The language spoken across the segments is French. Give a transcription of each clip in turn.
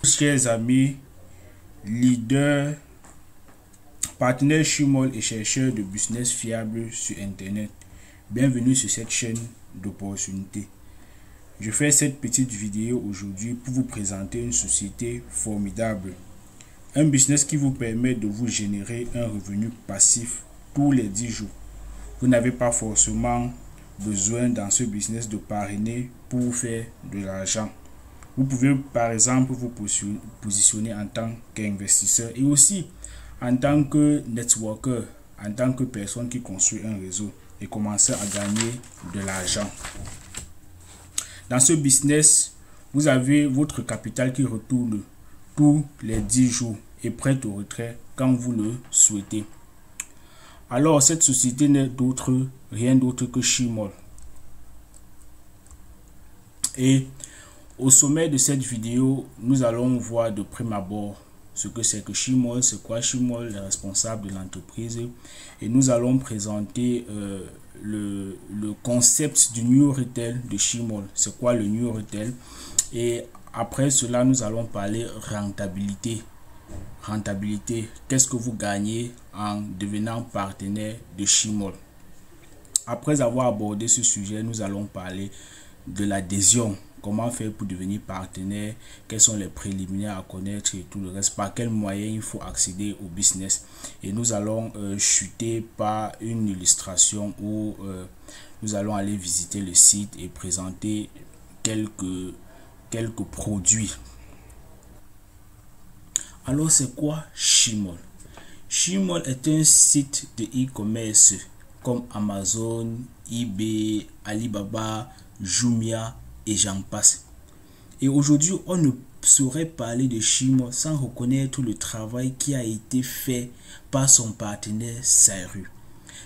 Chers amis, leaders, partenaires Chimol et chercheurs de business fiables sur Internet, bienvenue sur cette chaîne d'opportunités. Je fais cette petite vidéo aujourd'hui pour vous présenter une société formidable. Un business qui vous permet de vous générer un revenu passif tous les 10 jours. Vous n'avez pas forcément besoin dans ce business de parrainer pour vous faire de l'argent. Vous pouvez par exemple vous positionner en tant qu'investisseur et aussi en tant que networker, en tant que personne qui construit un réseau et commencer à gagner de l'argent. Dans ce business, vous avez votre capital qui retourne tous les 10 jours et prêt au retrait quand vous le souhaitez. Alors cette société n'est rien d'autre que Chimol. Et au sommet de cette vidéo, nous allons voir de prime abord ce que c'est que Chimol, c'est quoi Chimol, les responsables de l'entreprise. Et nous allons présenter le concept du New Retail de Chimol. C'est quoi le New Retail? Et après cela, nous allons parler rentabilité. Rentabilité, qu'est-ce que vous gagnez en devenant partenaire de Chimol? Après avoir abordé ce sujet, nous allons parler de l'adhésion. Comment faire pour devenir partenaire, quels sont les préliminaires à connaître et tout le reste, par quels moyens il faut accéder au business. Et nous allons chuter par une illustration où nous allons aller visiter le site et présenter quelques produits. Alors c'est quoi Chimol? Chimol est un site de e-commerce comme Amazon, eBay, Alibaba, Jumia et j'en passe. Et aujourd'hui, on ne saurait parler de Chimol sans reconnaître le travail qui a été fait par son partenaire Saru.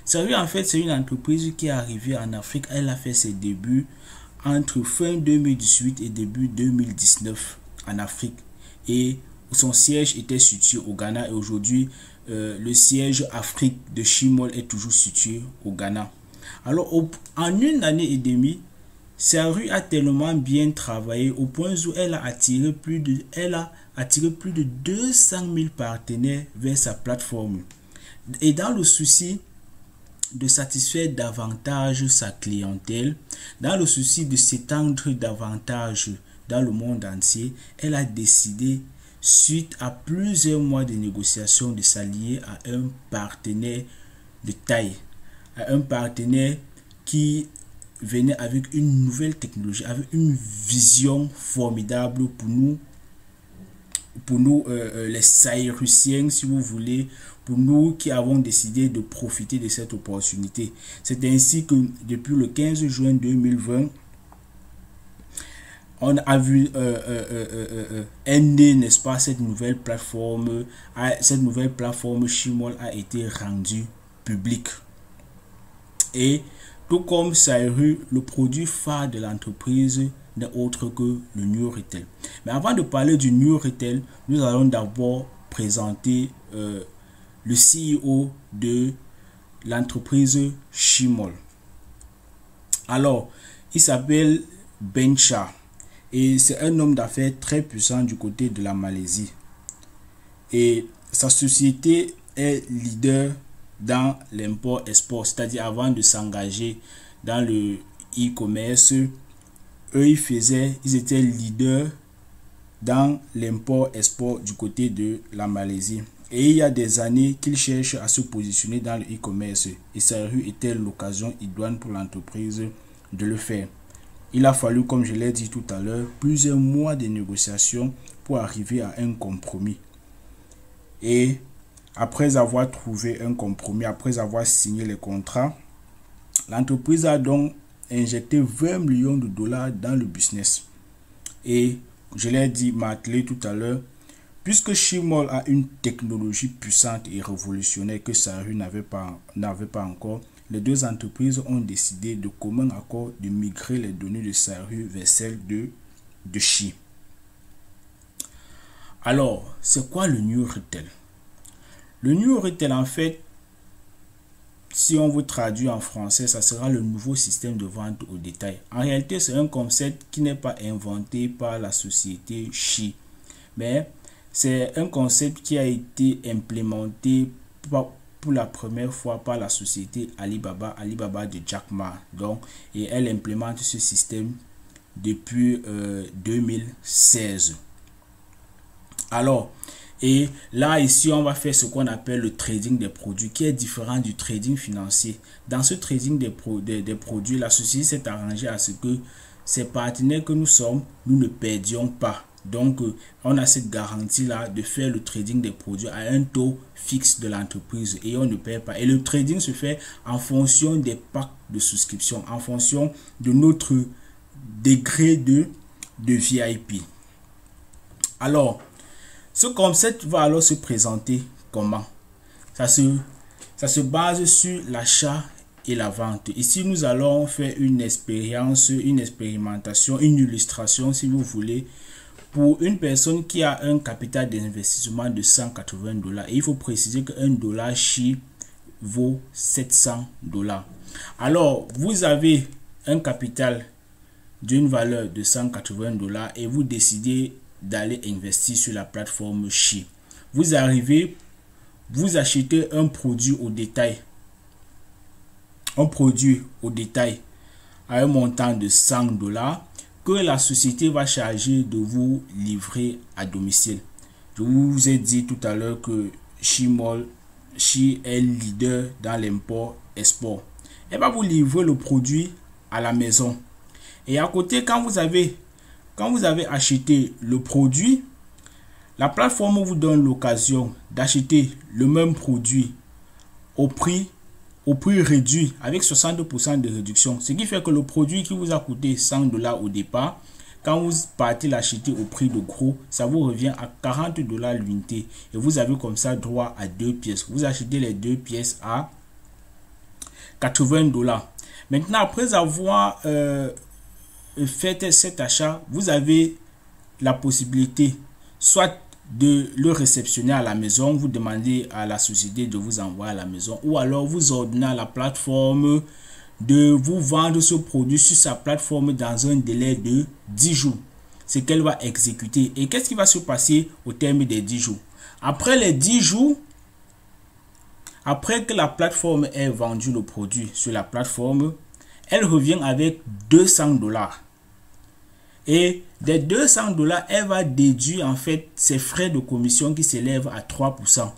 Saru, en fait, c'est une entreprise qui est arrivée en Afrique. Elle a fait ses débuts entre fin 2018 et début 2019 en Afrique. Et son siège était situé au Ghana. Et aujourd'hui, le siège Afrique de Chimol est toujours situé au Ghana. Alors, en une année et demie, Saru a tellement bien travaillé au point où elle a attiré plus de 200 000 partenaires vers sa plateforme. Et dans le souci de satisfaire davantage sa clientèle, dans le souci de s'étendre davantage dans le monde entier, elle a décidé, suite à plusieurs mois de négociations, de s'allier à un partenaire de taille, à un partenaire qui venait avec une nouvelle technologie, avec une vision formidable pour nous les Sarusiens, si vous voulez, pour nous qui avons décidé de profiter de cette opportunité. C'est ainsi que depuis le 15 juin 2020, on a vu n'est-ce pas, cette nouvelle plateforme Chimol a été rendue publique. Et tout comme Saru, le produit phare de l'entreprise n'est autre que le New Retail. Mais avant de parler du New Retail, nous allons d'abord présenter le CEO de l'entreprise Chimol. Alors, il s'appelle Bencha et c'est un homme d'affaires très puissant du côté de la Malaisie. Et sa société est leader dans l'import-export, c'est-à-dire avant de s'engager dans le e-commerce, eux ils étaient leaders dans l'import-export du côté de la Malaisie. Et il y a des années qu'ils cherchent à se positionner dans le e-commerce et Saru était l'occasion idoine pour l'entreprise de le faire. Il a fallu, comme je l'ai dit tout à l'heure, plusieurs mois de négociations pour arriver à un compromis. Et après avoir trouvé un compromis, après avoir signé les contrats, l'entreprise a donc injecté 20 millions de dollars dans le business. Et je l'ai dit, m'attelé tout à l'heure, puisque Chimol a une technologie puissante et révolutionnaire que Saru n'avait pas encore, les deux entreprises ont décidé de commun accord de migrer les données de Saru vers celles de Chi. Alors, c'est quoi le New Retail? Le New Retail, en fait, si on vous traduit en français, ça sera le nouveau système de vente au détail. En réalité, c'est un concept qui n'est pas inventé par la société Chi, mais c'est un concept qui a été implémenté pour la première fois par la société Alibaba de Jack Ma. Donc, et elle implémente ce système depuis 2016. Alors, et là, ici, on va faire ce qu'on appelle le trading des produits, qui est différent du trading financier. Dans ce trading des produits, la société s'est arrangée à ce que ces partenaires que nous sommes, nous ne perdions pas. Donc, on a cette garantie-là de faire le trading des produits à un taux fixe de l'entreprise et on ne perd pas. Et le trading se fait en fonction des packs de souscription, en fonction de notre degré de VIP. Alors, ce concept va alors se présenter comment? Ça se base sur l'achat et la vente. Ici, nous allons faire une expérience, une expérimentation, une illustration, si vous voulez, pour une personne qui a un capital d'investissement de 180 $. Et il faut préciser qu'un dollar SHI vaut 700 $. Alors, vous avez un capital d'une valeur de 180 $ et vous décidez d'aller investir sur la plateforme SHI. Vous arrivez, vous achetez un produit au détail. Un produit au détail à un montant de 100 $ que la société va charger de vous livrer à domicile. Je vous ai dit tout à l'heure que SHI est leader dans l'import-export. Elle va vous livrer le produit à la maison. Et à côté, quand vous avez acheté le produit, la plateforme vous donne l'occasion d'acheter le même produit au prix réduit avec 60% de réduction. Ce qui fait que le produit qui vous a coûté 100 $ au départ, quand vous partez l'acheter au prix de gros, ça vous revient à 40 $ l'unité. Et vous avez comme ça droit à 2 pièces. Vous achetez les 2 pièces à 80 $. Maintenant, après avoir fait cet achat, vous avez la possibilité soit de le réceptionner à la maison, vous demandez à la société de vous envoyer à la maison, ou alors vous ordonnez à la plateforme de vous vendre ce produit sur sa plateforme dans un délai de 10 jours. C'est qu'elle va exécuter. Et qu'est-ce qui va se passer au terme des 10 jours? Après les 10 jours, après que la plateforme ait vendu le produit sur la plateforme, elle revient avec 200 $. Et des 200 $, elle va déduire en fait ses frais de commission qui s'élèvent à 3%.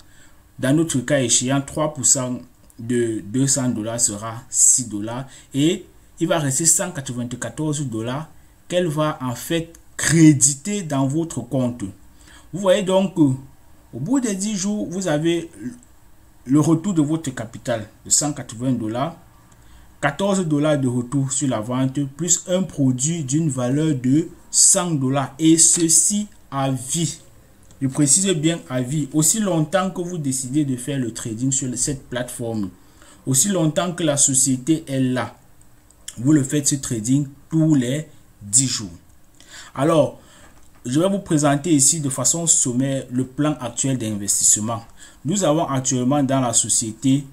Dans notre cas échéant, 3% de 200 $ sera 6 $. Et il va rester 194 $ qu'elle va en fait créditer dans votre compte. Vous voyez donc, au bout des 10 jours, vous avez le retour de votre capital de 180 $. 14 $ de retour sur la vente, plus un produit d'une valeur de 100 $. Et ceci à vie. Je précise bien à vie. Aussi longtemps que vous décidez de faire le trading sur cette plateforme, aussi longtemps que la société est là, vous le faites ce trading tous les 10 jours. Alors, je vais vous présenter ici de façon sommaire le plan actuel d'investissement. Nous avons actuellement dans la société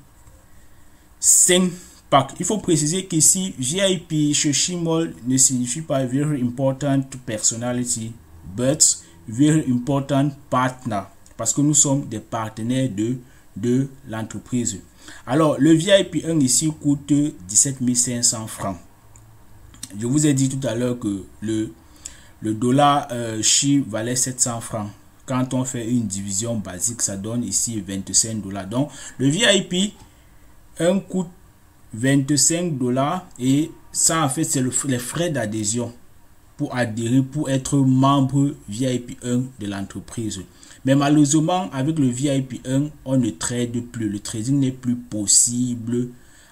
5 packs. Il faut préciser qu'ici, VIP chez SHIMOL ne signifie pas Very Important Personality, but Very Important Partner. Parce que nous sommes des partenaires de l'entreprise. Alors, le VIP 1 ici coûte 17 500 francs. Je vous ai dit tout à l'heure que le dollar SHI valait 700 francs. Quand on fait une division basique, ça donne ici 25 $. Donc, le VIP 1 coûte 25 $ et ça en fait c'est les frais d'adhésion pour adhérer, pour être membre VIP 1 de l'entreprise. Mais malheureusement avec le VIP 1 on ne trade plus, le trading n'est plus possible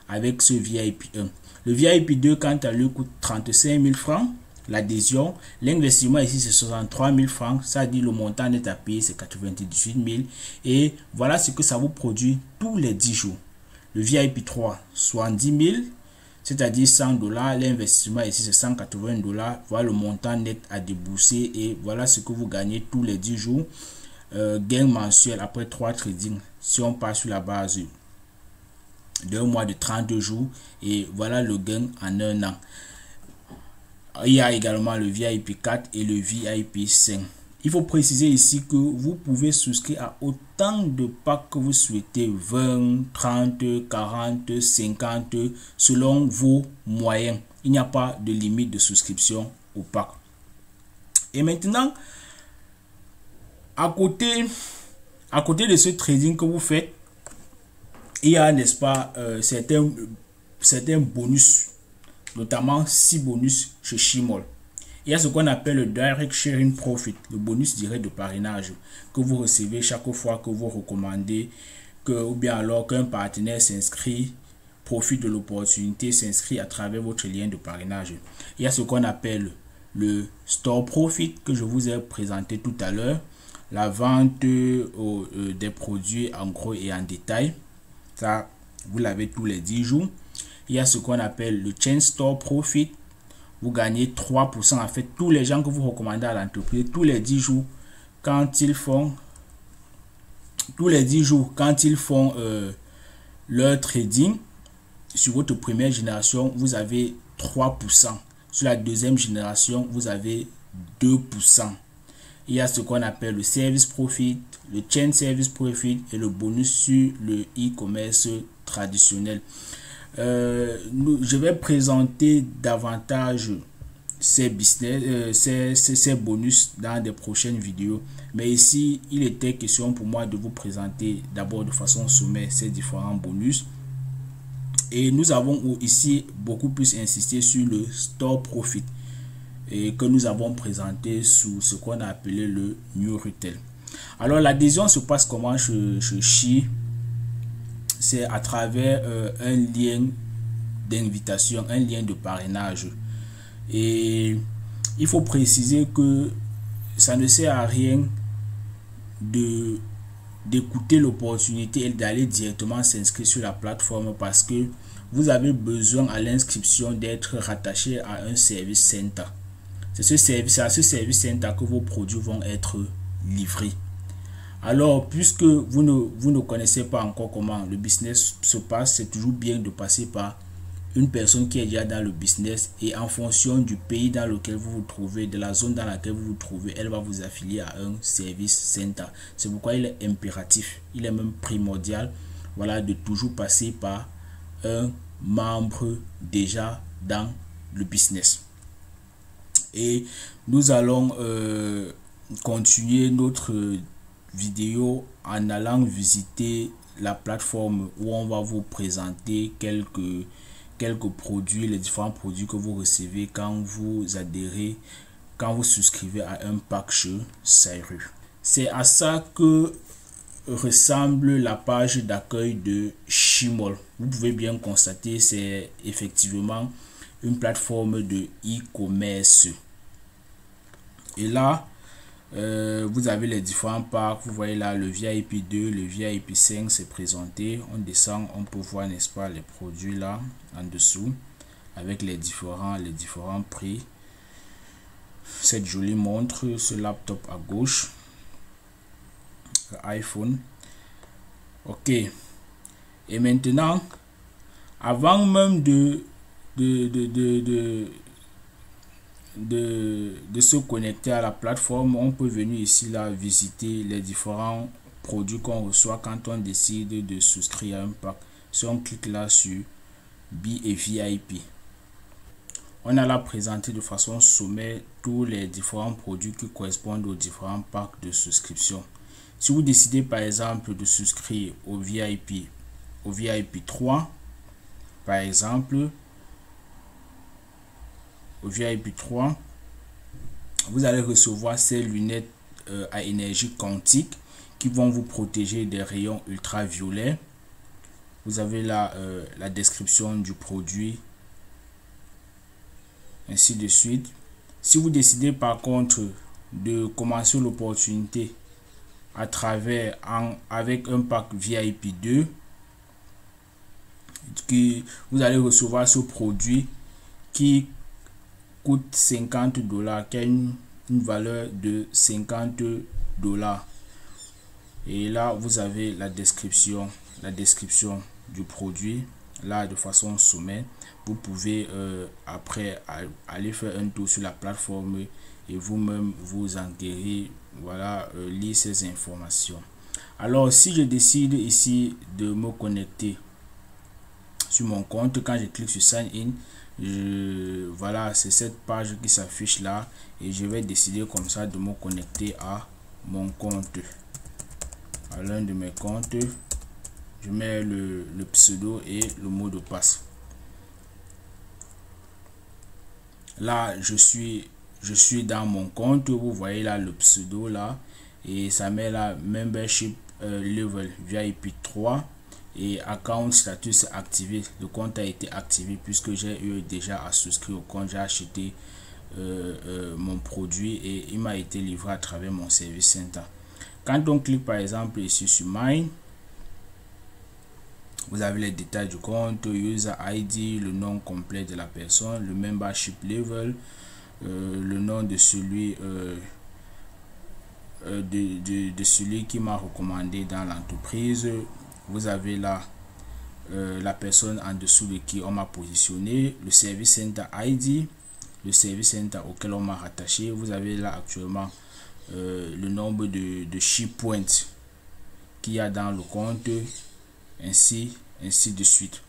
avec ce VIP 1. Le VIP 2 quant à lui coûte 35 000 francs l'adhésion. L'investissement ici c'est 63 000 francs, ça dit le montant net à payer c'est 98 000 et voilà ce que ça vous produit tous les 10 jours. Le VIP 3, 70 000, c'est-à-dire 100 $. L'investissement ici, c'est 180 $. Voilà le montant net à débourser et voilà ce que vous gagnez tous les 10 jours. Gain mensuel après 3 trading. Si on passe sur la base d'un mois de 32 jours et voilà le gain en un an. Il y a également le VIP 4 et le VIP 5. il faut préciser ici que vous pouvez souscrire à autant de packs que vous souhaitez, 20, 30, 40, 50, selon vos moyens. Il n'y a pas de limite de souscription au pack. Et maintenant, à côté de ce trading que vous faites, il y a, n'est-ce pas, certains bonus, notamment 6 bonus chez Shimol. Il y a ce qu'on appelle le Direct Sharing Profit, le bonus direct de parrainage que vous recevez chaque fois que vous recommandez, ou bien alors qu'un partenaire s'inscrit, profite de l'opportunité, s'inscrit à travers votre lien de parrainage. Il y a ce qu'on appelle le Store Profit que je vous ai présenté tout à l'heure, la vente des produits en gros et en détail. Ça, vous l'avez tous les 10 jours. Il y a ce qu'on appelle le Chain Store Profit. Vous gagnez 3%. En fait, tous les gens que vous recommandez à l'entreprise, tous les 10 jours, quand ils font leur trading, sur votre première génération, vous avez 3%. Sur la deuxième génération, vous avez 2%. Il y a ce qu'on appelle le Service Profit, le Chain Service Profit et le bonus sur le e-commerce traditionnel. Je vais présenter davantage ces bonus dans des prochaines vidéos, mais ici il était question pour moi de vous présenter d'abord de façon sommaire ces différents bonus, et nous avons ici beaucoup plus insisté sur le Store Profit et que nous avons présenté sous ce qu'on a appelé le New Retail. Alors l'adhésion se passe comment chez Shi? C'est à travers un lien d'invitation, un lien de parrainage. Et il faut préciser que ça ne sert à rien d'écouter l'opportunité et d'aller directement s'inscrire sur la plateforme, parce que vous avez besoin à l'inscription d'être rattaché à un service center. C'est à ce service center que vos produits vont être livrés. Alors, puisque vous ne connaissez pas encore comment le business se passe, c'est toujours bien de passer par une personne qui est déjà dans le business, et en fonction du pays dans lequel vous vous trouvez, de la zone dans laquelle vous vous trouvez, elle va vous affilier à un service center. C'est pourquoi il est impératif, il est même primordial, voilà, de toujours passer par un membre déjà dans le business. Et nous allons continuer notre vidéo en allant visiter la plateforme où on va vous présenter quelques produits, les différents produits que vous recevez quand vous adhérez, quand vous souscrivez à un pack chez Sairu. C'est à ça que ressemble la page d'accueil de Shimol. Vous pouvez bien constater, c'est effectivement une plateforme de e-commerce. Et là, vous avez les différents packs. Vous voyez là le VIP 2, le VIP 5 c'est présenté. On descend, on peut voir, n'est-ce pas, les produits là en dessous avec les différents prix. Cette jolie montre, ce laptop à gauche, iPhone. Ok. Et maintenant, avant même de se connecter à la plateforme, on peut venir ici là visiter les différents produits qu'on reçoit quand on décide de souscrire à un pack. Si on clique là sur B et VIP, on a là présenté de façon sommaire tous les différents produits qui correspondent aux différents packs de souscription. Si vous décidez par exemple de souscrire au VIP 3, par exemple, au VIP 3, vous allez recevoir ces lunettes à énergie quantique qui vont vous protéger des rayons ultraviolets. Vous avez là la description du produit, ainsi de suite. Si vous décidez par contre de commencer l'opportunité à travers avec un pack VIP 2, vous allez recevoir ce produit qui coûte 50 $, qui a une valeur de 50 $. Et là vous avez la description du produit là de façon sommaire. Vous pouvez après aller faire un tour sur la plateforme et vous-même vous enquérir voilà, lire ces informations. Alors si je décide ici de me connecter sur mon compte, quand je clique sur sign in, voilà, c'est cette page qui s'affiche là, et je vais décider comme ça de me connecter à mon compte, à l'un de mes comptes. Je mets le pseudo et le mot de passe. Là je suis dans mon compte, vous voyez là le pseudo là, et ça met la membership level VIP 3 et account status activé. Le compte a été activé puisque j'ai eu déjà à souscrire au compte, j'ai acheté mon produit et il m'a été livré à travers mon service center. Quand on clique par exemple ici sur Mine, vous avez les détails du compte, user ID, le nom complet de la personne, le membership level, le nom de celui de celui qui m'a recommandé dans l'entreprise. Vous avez là la personne en dessous de qui on m'a positionné, le service center ID, le service center auquel on m'a rattaché. Vous avez là actuellement le nombre de ship points qu'il y a dans le compte, ainsi de suite.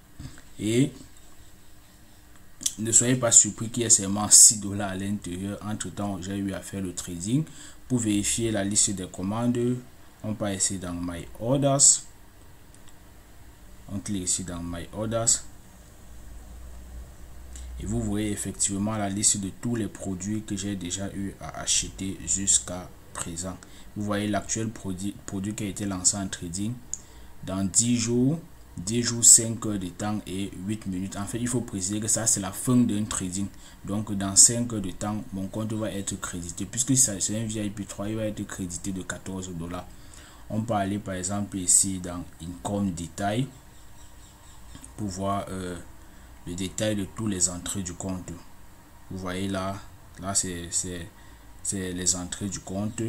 Et ne soyez pas surpris qu'il y ait seulement $6 à l'intérieur. Entre temps, j'ai eu à faire le trading. Pour vérifier la liste des commandes, on peut ici dans My Orders. On clique ici dans My Orders. Et vous voyez effectivement la liste de tous les produits que j'ai déjà eu à acheter jusqu'à présent. Vous voyez l'actuel produit qui a été lancé en trading dans 10 jours, 5 heures de temps et 8 minutes. En fait, il faut préciser que ça, c'est la fin d'un trading. Donc, dans 5 heures de temps, mon compte va être crédité. Puisque c'est un VIP 3, il va être crédité de $14. On peut aller, par exemple, ici dans Income Détail pour voir le détail de tous les entrées du compte. Vous voyez là c'est les entrées du compte.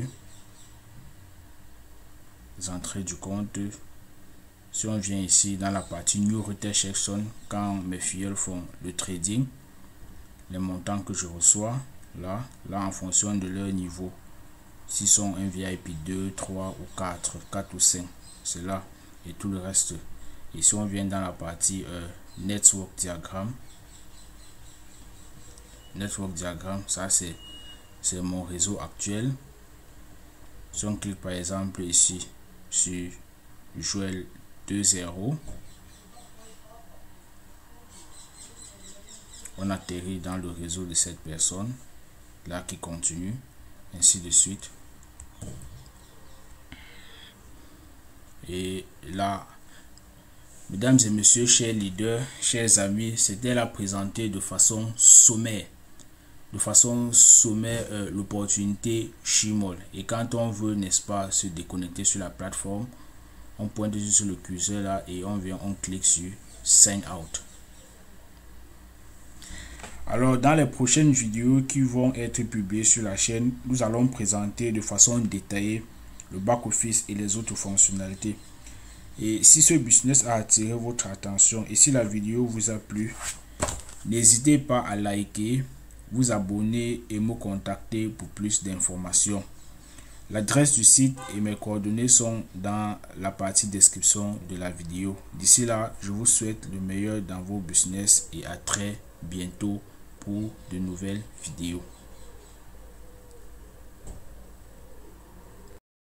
Les entrées du compte. Si on vient ici dans la partie New Retail Section, quand mes filles font le trading, les montants que je reçois, là en fonction de leur niveau, s'ils sont un VIP 2, 3 ou 4 ou 5, c'est là, et tout le reste. Et si on vient dans la partie Network Diagram, ça c'est mon réseau actuel. Si on clique par exemple ici sur Joël 2.0, on atterrit dans le réseau de cette personne là qui continue, ainsi de suite. Et là, mesdames et messieurs, chers leaders, chers amis, c'était là présenté de façon sommaire. L'opportunité Chimol. Et quand on veut, n'est-ce pas, se déconnecter sur la plateforme, on pointe sur le curseur là et on clique sur Sign Out. Alors, dans les prochaines vidéos qui vont être publiées sur la chaîne, nous allons présenter de façon détaillée le back-office et les autres fonctionnalités. Et si ce business a attiré votre attention et si la vidéo vous a plu, n'hésitez pas à liker, vous abonner et me contacter pour plus d'informations. L'adresse du site et mes coordonnées sont dans la partie description de la vidéo. D'ici là, je vous souhaite le meilleur dans vos business et à très bientôt pour de nouvelles vidéos.